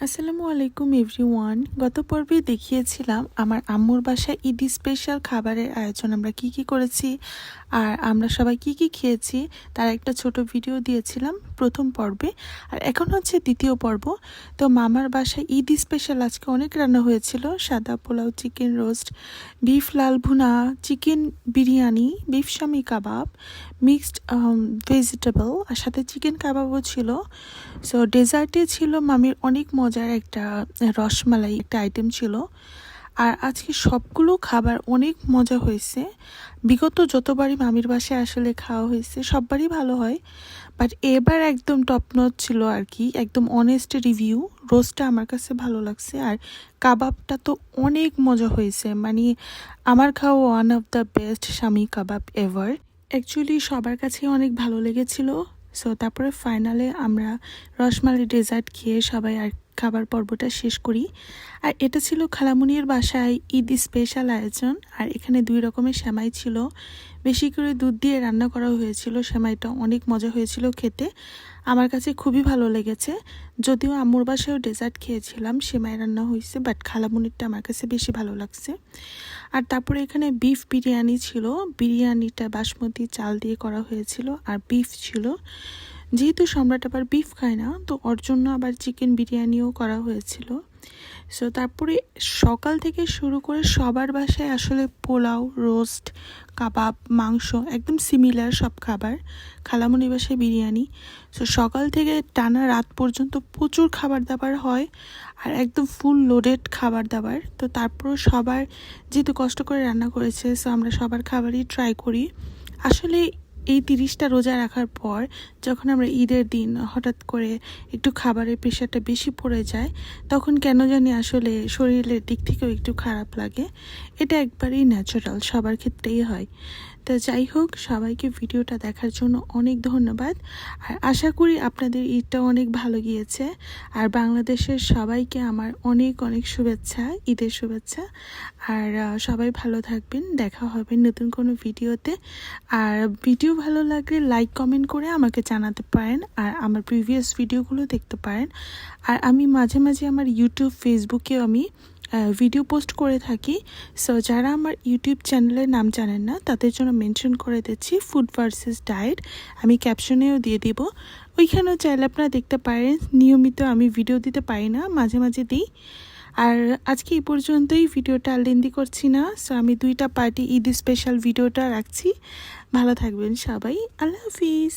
আসসালামু আলাইকুম এভরিওয়ান। গত পর্বে দেখিয়েছিলাম আমার আম্মুর বাসায় ঈদি স্পেশাল খাবারের আয়োজন আমরা কি করেছি আর আমরা সবাই কি খেয়েছি তার একটা ছোট ভিডিও দিয়েছিলাম প্রথম পর্বে। আর এখন হচ্ছে দ্বিতীয় পর্ব। তো মামার বাসায় ঈদি স্পেশাল আজকে অনেক রান্না হয়েছিল। সাদা পোলাও, চিকেন রোস্ট, বিফ লাল ভুনা, চিকেন বিরিয়ানি, বিফ শামি কাবাব, মিক্সড ভেজিটেবল আর সাথে চিকেন কাবাবও ছিল। সো ডেজার্টে ছিল মামির অনেক মজার একটা রসমালাই একটা আইটেম ছিল। আর আজকে সবগুলো খাবার অনেক মজা হয়েছে। বিগত যতবারই মামির বাসায় আসলে খাওয়া হয়েছে সববারই ভালো হয়, বাট এবার একদম টপ নচ ছিল আর কি, একদম অনেস্ট রিভিউ। রোস্টটা আমার কাছে ভালো লাগছে আর কাবাবটা তো অনেক মজা হয়েছে, মানে আমার খাওয়া one of the best Shami kebab ever. Actually সবার কাছে অনেক ভালো লেগেছিল। সো তারপরে ফাইনালে আমরা রসমালাই ডেজার্ট খেয়ে সবাই আর খাবার পর্বটা শেষ করি। আর এটা ছিল খালামুনির বাসায় ঈদ স্পেশাল আয়োজন। আর এখানে 2 রকমের সেমাই ছিল, বেশি করে দুধ দিয়ে রান্না করা হয়েছিল। সেমাইটা অনেক মজা হয়েছিল খেতে, আমার কাছে খুবই ভালো লেগেছে। যদিও আম্মুর বাসায়ও ডেজার্ট খেয়েছিলাম, সেমাই রান্না হয়েছে, বাট খালামুনিরটা আমার কাছে বেশি ভালো লাগছে। আর তারপরে এখানে বিফ বিরিয়ানি ছিল। বিরিয়ানিটা বাসমতি চাল দিয়ে করা হয়েছিল আর বিফ ছিল। যেহেতু সম্রাট আবার বিফ খায় না, তো ওর জন্য আবার চিকেন বিরিয়ানিও করা হয়েছিল। সো তারপরে সকাল থেকে শুরু করে সবার বাসায় আসলে পোলাও, রোস্ট, কাবাব, মাংস একদম সিমিলার সব খাবার। খালামুনি বাসায় বিরিয়ানি। সো সকাল থেকে টানা রাত পর্যন্ত প্রচুর খাবার দাবার হয় আর একদম ফুল লোডেড খাবার দাবার। তো তারপরও সবার যেহেতু কষ্ট করে রান্না করেছে, সো আমরা সবার খাবারই ট্রাই করি। আসলে এই 30টা রোজা রাখার পর যখন আমরা ঈদের দিন হঠাৎ করে একটু খাবারের প্রেশারটা বেশি পড়ে যায়, তখন কেন জানি আসলে শরীরের দিক থেকেও একটু খারাপ লাগে। এটা একবারেই ন্যাচারাল, সবার ক্ষেত্রেই হয়। তো যাই হোক, সবাইকে ভিডিওটা দেখার জন্য অনেক ধন্যবাদ। আর আশা করি আপনাদের ঈদটা অনেক ভালো গিয়েছে। আর বাংলাদেশের সবাইকে আমার অনেক অনেক শুভেচ্ছা, ঈদের শুভেচ্ছা। আর সবাই ভালো থাকবেন, দেখা হবে নতুন কোনো ভিডিওতে। আর ভিডিও ভালো লাগলে লাইক কমেন্ট করে আমাকে জানাতে পারেন আর আমার প্রিভিয়াস ভিডিওগুলো দেখতে পারেন। আর আমি মাঝে মাঝে আমার ইউটিউব, ফেসবুকেও আমি ভিডিও পোস্ট করে থাকি। সো যারা আমার ইউটিউব চ্যানেলের নাম জানেন না তাদের জন্য মেনশন করে দিচ্ছি, ফুড ভার্সেস ডায়েট। আমি ক্যাপশনেও দিয়ে দিব, ওইখানেও চাইলে আপনারা দেখতে পারেন। নিয়মিত আমি ভিডিও দিতে পারি না, মাঝে মাঝে দিই। আর আজকে এই পর্যন্তই, ভিডিওটা লেন্দি করছি না। সো আমি 2টা পার্টি ঈদ স্পেশাল ভিডিওটা রাখছি। ভালো থাকবেন সবাই, আল্লাহ হাফিজ।